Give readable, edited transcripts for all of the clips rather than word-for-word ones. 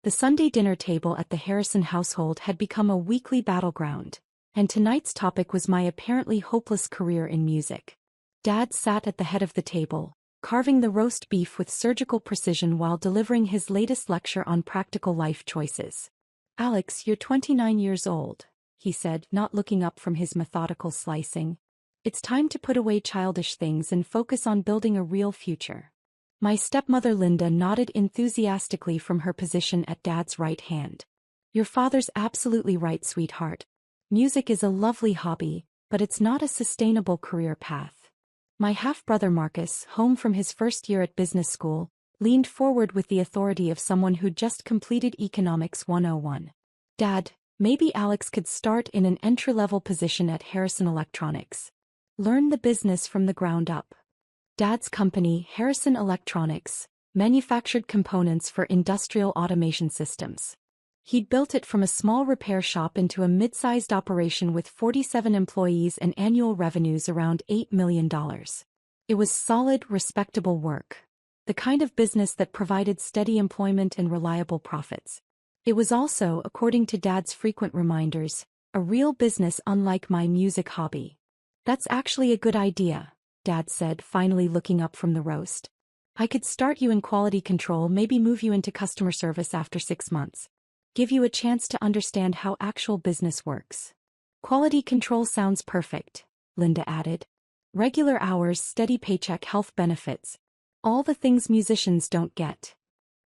The Sunday dinner table at the Harrison household had become a weekly battleground, and tonight's topic was my apparently hopeless career in music. Dad sat at the head of the table, carving the roast beef with surgical precision while delivering his latest lecture on practical life choices. "Alex, you're 29 years old," he said, not looking up from his methodical slicing. "It's time to put away childish things and focus on building a real future." My stepmother Linda nodded enthusiastically from her position at Dad's right hand. "Your father's absolutely right, sweetheart. Music is a lovely hobby, but it's not a sustainable career path." My half-brother Marcus, home from his first year at business school, leaned forward with the authority of someone who'd just completed Economics 101. "Dad, maybe Alex could start in an entry-level position at Harrison Electronics. Learn the business from the ground up." Dad's company, Harrison Electronics, manufactured components for industrial automation systems. He'd built it from a small repair shop into a mid-sized operation with 47 employees and annual revenues around $8 million. It was solid, respectable work. The kind of business that provided steady employment and reliable profits. It was also, according to Dad's frequent reminders, a real business unlike my music hobby. "That's actually a good idea," Dad said, finally looking up from the roast. "I could start you in quality control, maybe move you into customer service after 6 months. Give you a chance to understand how actual business works." "Quality control sounds perfect," Linda added. "Regular hours, steady paycheck, health benefits. All the things musicians don't get."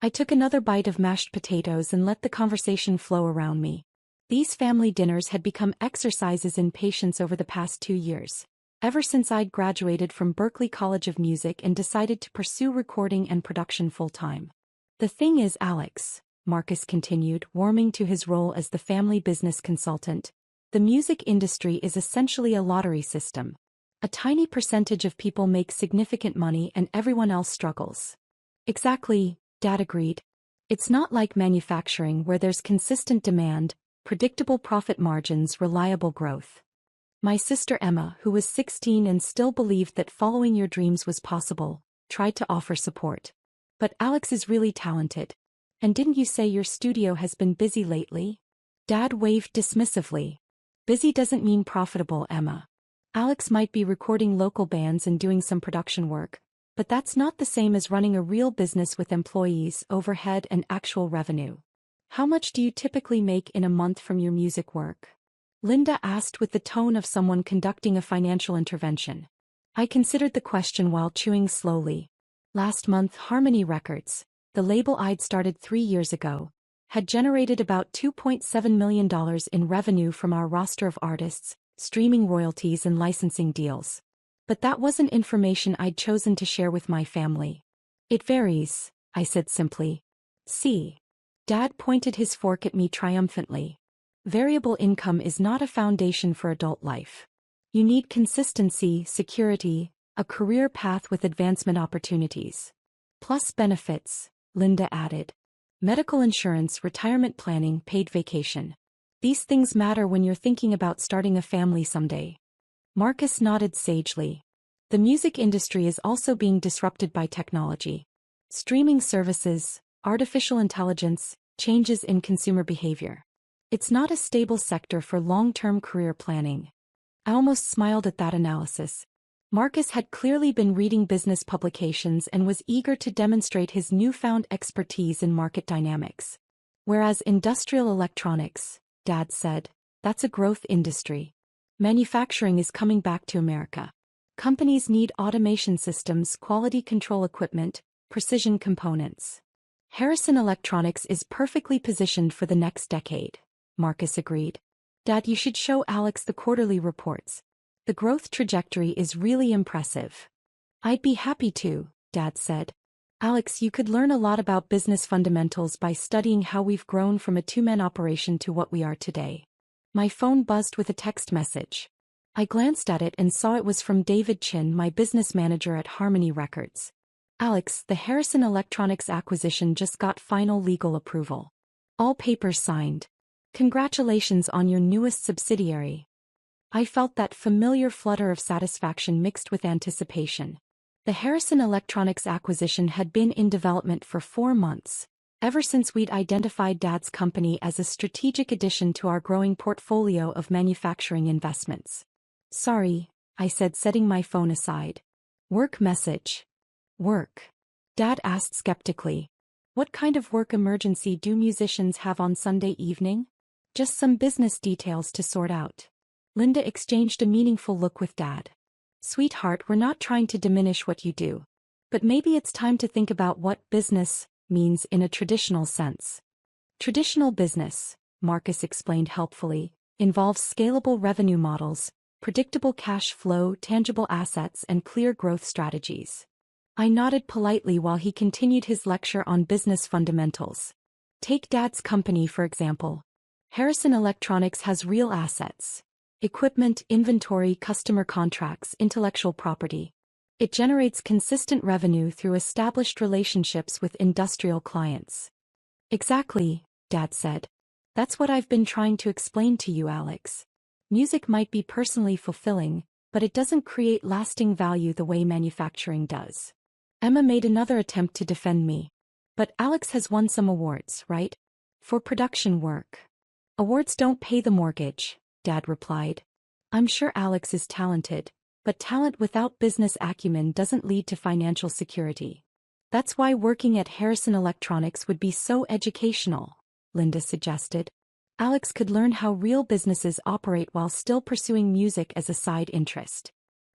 I took another bite of mashed potatoes and let the conversation flow around me. These family dinners had become exercises in patience over the past 2 years. Ever since I'd graduated from Berklee College of Music and decided to pursue recording and production full-time. "The thing is, Alex," Marcus continued, warming to his role as the family business consultant, "the music industry is essentially a lottery system. A tiny percentage of people make significant money and everyone else struggles." "Exactly," Dad agreed. "It's not like manufacturing where there's consistent demand, predictable profit margins, reliable growth." My sister Emma, who was 16 and still believed that following your dreams was possible, tried to offer support. "But Alex is really talented. And didn't you say your studio has been busy lately?" Dad waved dismissively. "Busy doesn't mean profitable, Emma. Alex might be recording local bands and doing some production work, but that's not the same as running a real business with employees, overhead, and actual revenue." "How much do you typically make in a month from your music work?" Linda asked with the tone of someone conducting a financial intervention. I considered the question while chewing slowly. Last month, Harmony Records, the label I'd started 3 years ago, had generated about $2.7 million in revenue from our roster of artists, streaming royalties and licensing deals. But that wasn't information I'd chosen to share with my family. "It varies," I said simply. "See." Dad pointed his fork at me triumphantly. "Variable income is not a foundation for adult life. You need consistency, security, a career path with advancement opportunities. Plus benefits," Linda added. "Medical insurance, retirement planning, paid vacation. These things matter when you're thinking about starting a family someday." Marcus nodded sagely. "The music industry is also being disrupted by technology. Streaming services, artificial intelligence, changes in consumer behavior. It's not a stable sector for long-term career planning." I almost smiled at that analysis. Marcus had clearly been reading business publications and was eager to demonstrate his newfound expertise in market dynamics. "Whereas industrial electronics," Dad said, "that's a growth industry. Manufacturing is coming back to America. Companies need automation systems, quality control equipment, precision components. Harrison Electronics is perfectly positioned for the next decade," Marcus agreed. "Dad, you should show Alex the quarterly reports. The growth trajectory is really impressive." "I'd be happy to," Dad said. "Alex, you could learn a lot about business fundamentals by studying how we've grown from a 2-man operation to what we are today." My phone buzzed with a text message. I glanced at it and saw it was from David Chin, my business manager at Harmony Records. "Alex, the Harrison Electronics acquisition just got final legal approval. All papers signed. Congratulations on your newest subsidiary." I felt that familiar flutter of satisfaction mixed with anticipation. The Harrison Electronics acquisition had been in development for 4 months. ever since we'd identified Dad's company as a strategic addition to our growing portfolio of manufacturing investments. Sorry, I said, setting my phone aside. Work message. Work? Dad asked skeptically. What kind of work emergency do musicians have on Sunday evening? Just some business details to sort out. Linda exchanged a meaningful look with Dad. Sweetheart, we're not trying to diminish what you do. But maybe it's time to think about what business means in a traditional sense. Traditional business, Marcus explained helpfully, involves scalable revenue models, predictable cash flow, tangible assets, and clear growth strategies. I nodded politely while he continued his lecture on business fundamentals. Take Dad's company, for example. Harrison Electronics has real assets. Equipment, inventory, customer contracts, intellectual property. It generates consistent revenue through established relationships with industrial clients. Exactly, Dad said. That's what I've been trying to explain to you, Alex. Music might be personally fulfilling, but it doesn't create lasting value the way manufacturing does. Emma made another attempt to defend me. But Alex has won some awards, right? For production work. Awards don't pay the mortgage, Dad replied. I'm sure Alex is talented, but talent without business acumen doesn't lead to financial security. That's why working at Harrison Electronics would be so educational, Linda suggested. Alex could learn how real businesses operate while still pursuing music as a side interest.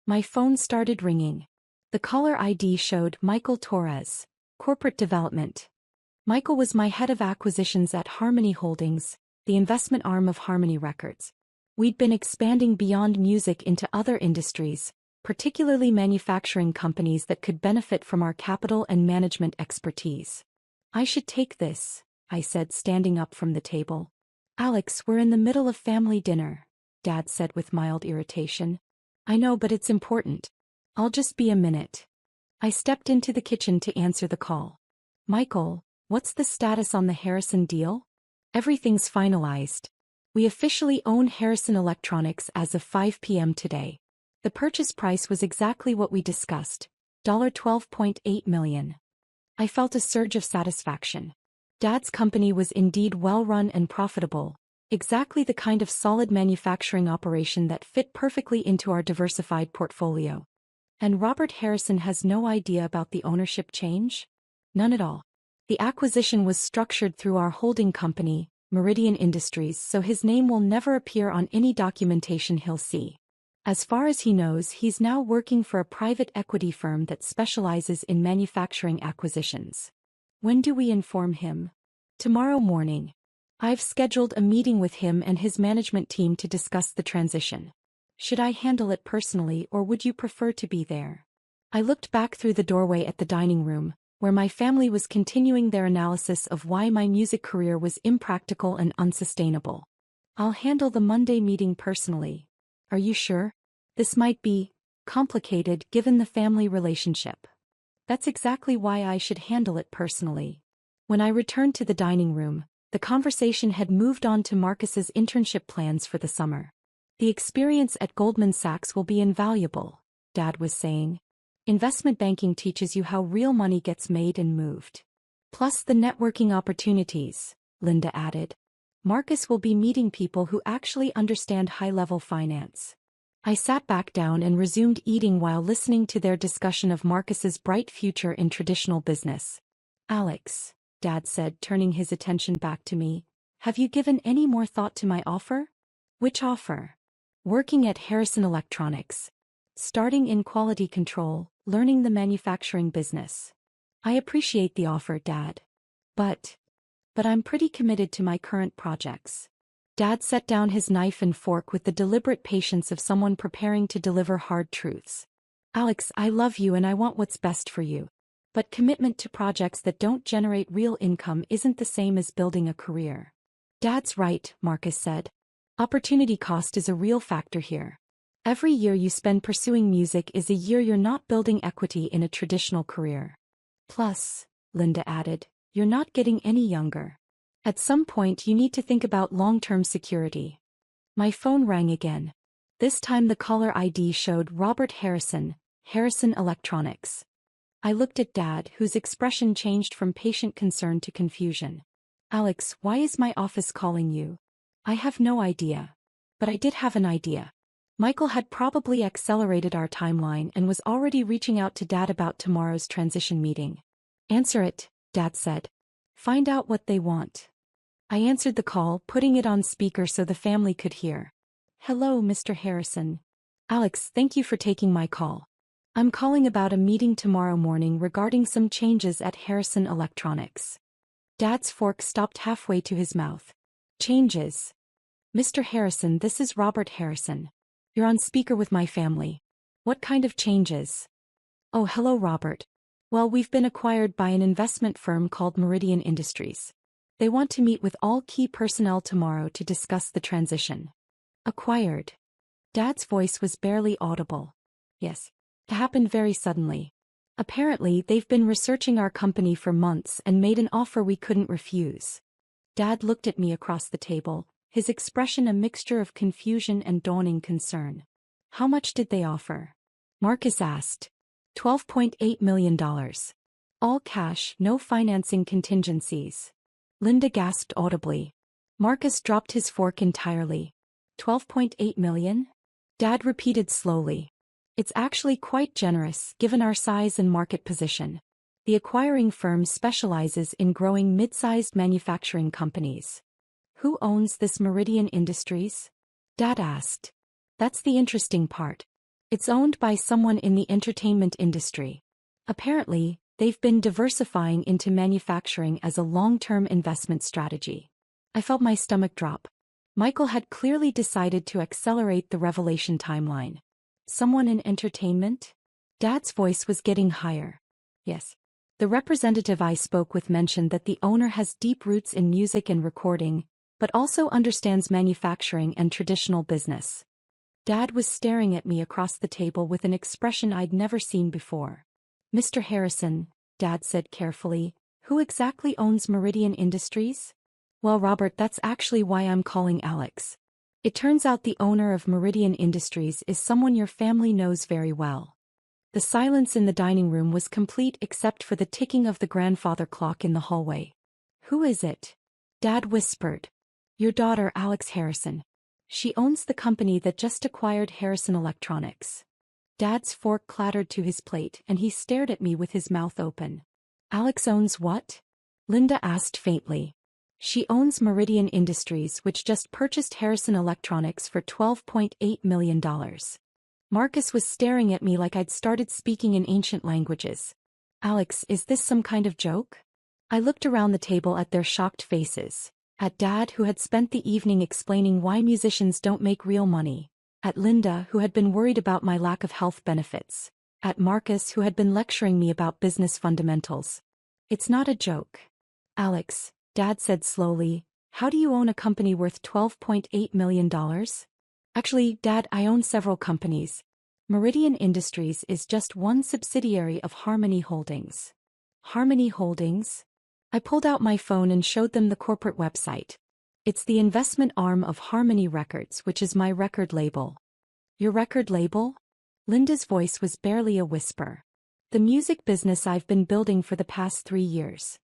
My phone started ringing. The caller ID showed Michael Torres, Corporate Development. Michael was my head of acquisitions at Harmony Holdings, the investment arm of Harmony Records. We'd been expanding beyond music into other industries, particularly manufacturing companies that could benefit from our capital and management expertise. I should take this, I said, standing up from the table. Alex, we're in the middle of family dinner, Dad said with mild irritation. I know, but it's important. I'll just be a minute. I stepped into the kitchen to answer the call. Michael, what's the status on the Harrison deal? Everything's finalized. We officially own Harrison Electronics as of 5 p.m. today. The purchase price was exactly what we discussed, $12.8 million. I felt a surge of satisfaction. Dad's company was indeed well-run and profitable, exactly the kind of solid manufacturing operation that fit perfectly into our diversified portfolio. And Robert Harrison has no idea about the ownership change? None at all. The acquisition was structured through our holding company, Meridian Industries, so his name will never appear on any documentation he'll see. As far as he knows, he's now working for a private equity firm that specializes in manufacturing acquisitions. When do we inform him? Tomorrow morning. I've scheduled a meeting with him and his management team to discuss the transition. Should I handle it personally, or would you prefer to be there? I looked back through the doorway at the dining room, where my family was continuing their analysis of why my music career was impractical and unsustainable. I'll handle the Monday meeting personally. Are you sure? This might be complicated given the family relationship. That's exactly why I should handle it personally. When I returned to the dining room, the conversation had moved on to Marcus's internship plans for the summer. The experience at Goldman Sachs will be invaluable, Dad was saying. Investment banking teaches you how real money gets made and moved. Plus the networking opportunities, Linda added. Marcus will be meeting people who actually understand high-level finance. I sat back down and resumed eating while listening to their discussion of Marcus's bright future in traditional business. Alex, Dad said, turning his attention back to me, have you given any more thought to my offer? Which offer? Working at Harrison Electronics. Starting in quality control, learning the manufacturing business. I appreciate the offer, Dad. But I'm pretty committed to my current projects. Dad set down his knife and fork with the deliberate patience of someone preparing to deliver hard truths. Alex, I love you and I want what's best for you. But commitment to projects that don't generate real income isn't the same as building a career. Dad's right, Marcus said. Opportunity cost is a real factor here. Every year you spend pursuing music is a year you're not building equity in a traditional career. Plus, Linda added, you're not getting any younger. At some point you need to think about long-term security. My phone rang again. This time the caller ID showed Robert Harrison, Harrison Electronics. I looked at Dad, whose expression changed from patient concern to confusion. Alex, why is my office calling you? I have no idea. But I did have an idea. Michael had probably accelerated our timeline and was already reaching out to Dad about tomorrow's transition meeting. Answer it, Dad said. Find out what they want. I answered the call, putting it on speaker so the family could hear. Hello, Mr. Harrison. Alex, thank you for taking my call. I'm calling about a meeting tomorrow morning regarding some changes at Harrison Electronics. Dad's fork stopped halfway to his mouth. Changes. Mr. Harrison, this is Robert Harrison. You're on speaker with my family. What kind of changes? Oh, hello, Robert. Well, we've been acquired by an investment firm called Meridian Industries. They want to meet with all key personnel tomorrow to discuss the transition. Acquired. Dad's voice was barely audible. Yes. It happened very suddenly. Apparently, they've been researching our company for months and made an offer we couldn't refuse. Dad looked at me across the table, his expression a mixture of confusion and dawning concern. How much did they offer? Marcus asked. $12.8 million. All cash, no financing contingencies. Linda gasped audibly. Marcus dropped his fork entirely. $12.8 million? Dad repeated slowly. It's actually quite generous, given our size and market position. The acquiring firm specializes in growing mid-sized manufacturing companies. Who owns this Meridian Industries? Dad asked. That's the interesting part. It's owned by someone in the entertainment industry. Apparently, they've been diversifying into manufacturing as a long-term investment strategy. I felt my stomach drop. Michael had clearly decided to accelerate the revelation timeline. Someone in entertainment? Dad's voice was getting higher. Yes. The representative I spoke with mentioned that the owner has deep roots in music and recording, but also understands manufacturing and traditional business. Dad was staring at me across the table with an expression I'd never seen before. Mr. Harrison, Dad said carefully, who exactly owns Meridian Industries? Well, Robert, that's actually why I'm calling Alex. It turns out the owner of Meridian Industries is someone your family knows very well. The silence in the dining room was complete except for the ticking of the grandfather clock in the hallway. Who is it? Dad whispered. Your daughter, Alex Harrison. She owns the company that just acquired Harrison Electronics. Dad's fork clattered to his plate and he stared at me with his mouth open. Alex owns what? Linda asked faintly. She owns Meridian Industries, which just purchased Harrison Electronics for $12.8 million. Marcus was staring at me like I'd started speaking in ancient languages. Alex, is this some kind of joke? I looked around the table at their shocked faces. At Dad, who had spent the evening explaining why musicians don't make real money. At Linda, who had been worried about my lack of health benefits. At Marcus, who had been lecturing me about business fundamentals. It's not a joke. Alex, Dad said slowly, how do you own a company worth $12.8 million? Actually, Dad, I own several companies. Meridian Industries is just one subsidiary of Harmony Holdings. Harmony Holdings? I pulled out my phone and showed them the corporate website. It's the investment arm of Harmony Records, which is my record label. Your record label? Linda's voice was barely a whisper. The music business I've been building for the past 3 years.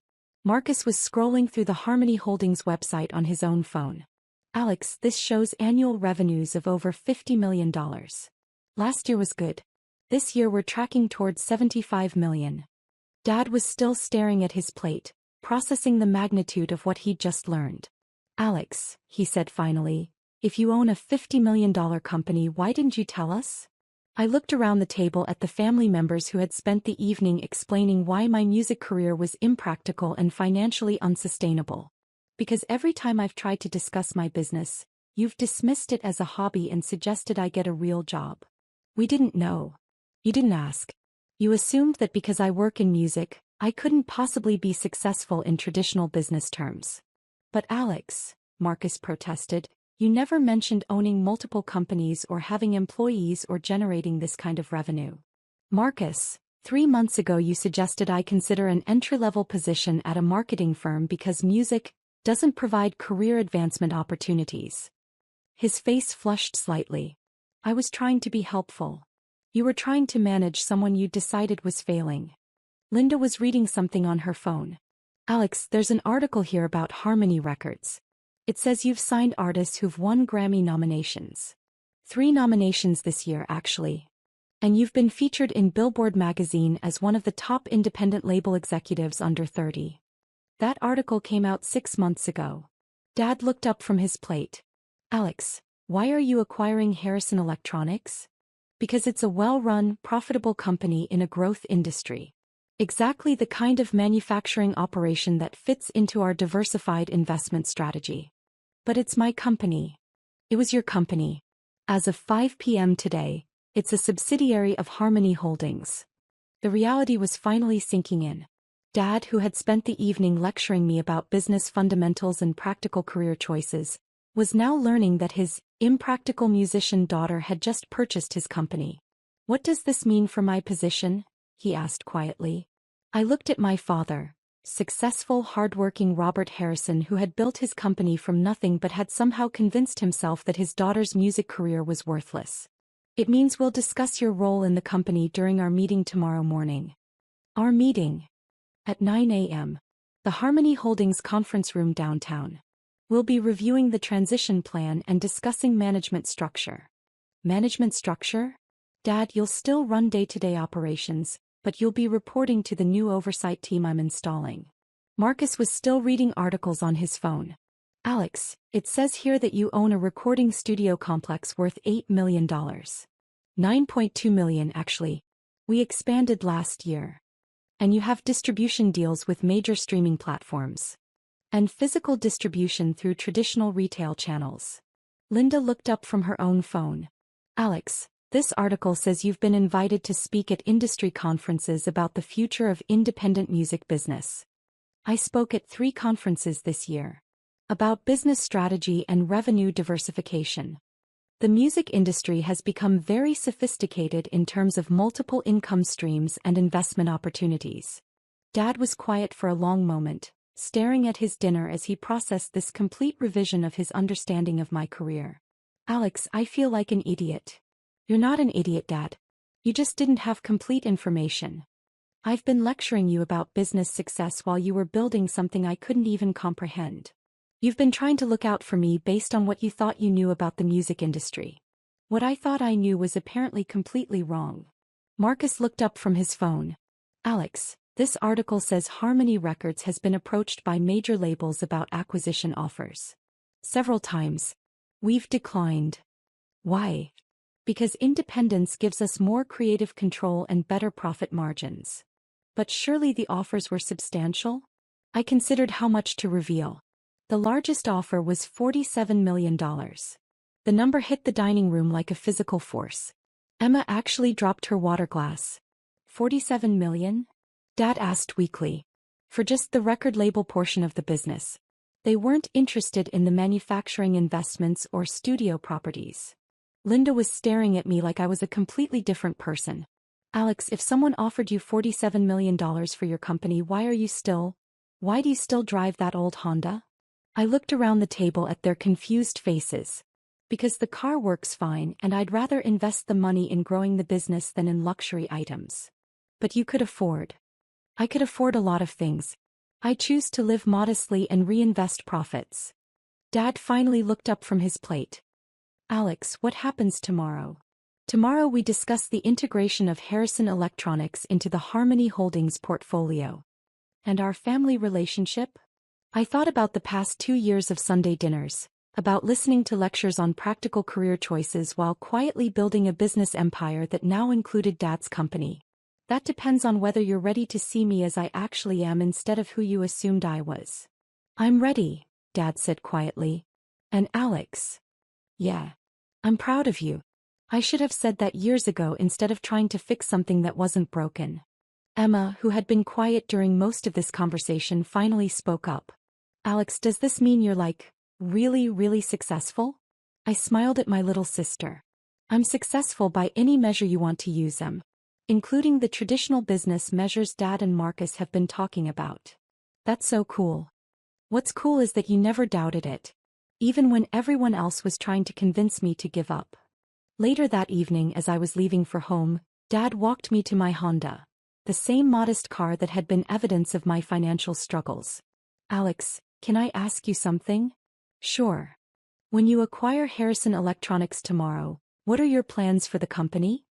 Marcus was scrolling through the Harmony Holdings website on his own phone. Alex, this shows annual revenues of over $50 million. Last year was good. This year we're tracking towards $75 million. Dad was still staring at his plate, processing the magnitude of what he'd just learned. Alex, he said finally, if you own a $50 million company, why didn't you tell us? I looked around the table at the family members who had spent the evening explaining why my music career was impractical and financially unsustainable. Because every time I've tried to discuss my business, you've dismissed it as a hobby and suggested I get a real job. We didn't know. You didn't ask. You assumed that because I work in music, I couldn't possibly be successful in traditional business terms. But Alex, Marcus protested, you never mentioned owning multiple companies or having employees or generating this kind of revenue. Marcus, 3 months ago you suggested I consider an entry-level position at a marketing firm because music doesn't provide career advancement opportunities. His face flushed slightly. I was trying to be helpful. You were trying to manage someone you decided was failing. Linda was reading something on her phone. Alex, there's an article here about Harmony Records. It says you've signed artists who've won Grammy nominations. 3 nominations this year, actually. And you've been featured in Billboard magazine as one of the top independent label executives under 30. That article came out 6 months ago. Dad looked up from his plate. Alex, why are you acquiring Harrison Electronics? Because it's a well-run, profitable company in a growth industry. Exactly the kind of manufacturing operation that fits into our diversified investment strategy. But it's my company. It was your company. As of 5 p.m. today, it's a subsidiary of Harmony Holdings. The reality was finally sinking in. Dad, who had spent the evening lecturing me about business fundamentals and practical career choices, was now learning that his impractical musician daughter had just purchased his company. What does this mean for my position? He asked quietly. I looked at my father, successful, hard-working Robert Harrison, who had built his company from nothing but had somehow convinced himself that his daughter's music career was worthless. It means we'll discuss your role in the company during our meeting tomorrow morning. Our meeting? At 9 a.m. The Harmony Holdings conference room downtown. We'll be reviewing the transition plan and discussing management structure. Management structure? Dad, you'll still run day-to-day operations, but you'll be reporting to the new oversight team I'm installing. Marcus was still reading articles on his phone. Alex, it says here that you own a recording studio complex worth $8 million. $9.2 million, actually. We expanded last year. And you have distribution deals with major streaming platforms. And physical distribution through traditional retail channels. Linda looked up from her own phone. Alex, this article says you've been invited to speak at industry conferences about the future of independent music business. I spoke at 3 conferences this year. About business strategy and revenue diversification. The music industry has become very sophisticated in terms of multiple income streams and investment opportunities. Dad was quiet for a long moment, staring at his dinner as he processed this complete revision of his understanding of my career. Alex, I feel like an idiot. You're not an idiot, Dad. You just didn't have complete information. I've been lecturing you about business success while you were building something I couldn't even comprehend. You've been trying to look out for me based on what you thought you knew about the music industry. What I thought I knew was apparently completely wrong. Marcus looked up from his phone. Alex, this article says Harmony Records has been approached by major labels about acquisition offers. Several times. We've declined. Why? Because independence gives us more creative control and better profit margins. But surely the offers were substantial? I considered how much to reveal. The largest offer was $47 million. The number hit the dining room like a physical force. Emma actually dropped her water glass. $47 million? Dad asked weakly. For just the record label portion of the business. They weren't interested in the manufacturing investments or studio properties. Linda was staring at me like I was a completely different person. Alex, if someone offered you $47 million for your company, why do you still drive that old Honda? I looked around the table at their confused faces. Because the car works fine and I'd rather invest the money in growing the business than in luxury items. But you could afford. I could afford a lot of things. I choose to live modestly and reinvest profits. Dad finally looked up from his plate. Alex, what happens tomorrow? Tomorrow we discuss the integration of Harrison Electronics into the Harmony Holdings portfolio. And our family relationship? I thought about the past 2 years of Sunday dinners, about listening to lectures on practical career choices while quietly building a business empire that now included Dad's company. That depends on whether you're ready to see me as I actually am instead of who you assumed I was. I'm ready, Dad said quietly. And Alex? Yeah. I'm proud of you. I should have said that years ago instead of trying to fix something that wasn't broken. Emma, who had been quiet during most of this conversation, finally spoke up. Alex, does this mean you're really, really successful? I smiled at my little sister. I'm successful by any measure you want to use them, including the traditional business measures Dad and Marcus have been talking about. That's so cool. What's cool is that you never doubted it, even when everyone else was trying to convince me to give up. Later that evening as I was leaving for home, Dad walked me to my Honda. the same modest car that had been evidence of my financial struggles. Alex, can I ask you something? Sure. When you acquire Harrison Electronics tomorrow, what are your plans for the company?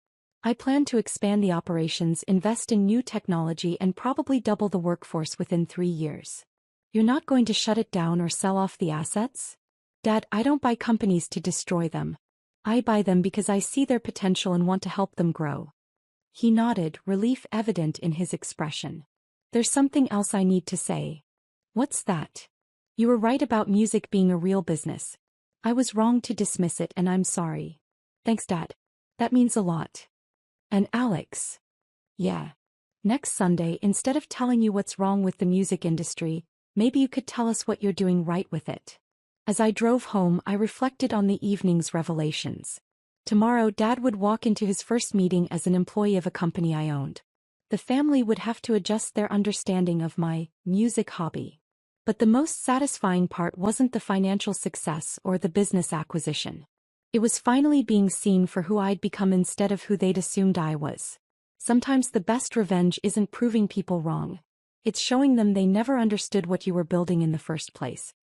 I plan to expand the operations, invest in new technology, and probably double the workforce within 3 years. You're not going to shut it down or sell off the assets? Dad, I don't buy companies to destroy them. I buy them because I see their potential and want to help them grow. He nodded, relief evident in his expression. There's something else I need to say. What's that? You were right about music being a real business. I was wrong to dismiss it, and I'm sorry. Thanks, Dad. That means a lot. And Alex? Yeah. Next Sunday, instead of telling you what's wrong with the music industry, maybe you could tell us what you're doing right with it. As I drove home, I reflected on the evening's revelations. Tomorrow, Dad would walk into his first meeting as an employee of a company I owned. The family would have to adjust their understanding of my music hobby. But the most satisfying part wasn't the financial success or the business acquisition. It was finally being seen for who I'd become instead of who they'd assumed I was. Sometimes the best revenge isn't proving people wrong. It's showing them they never understood what you were building in the first place.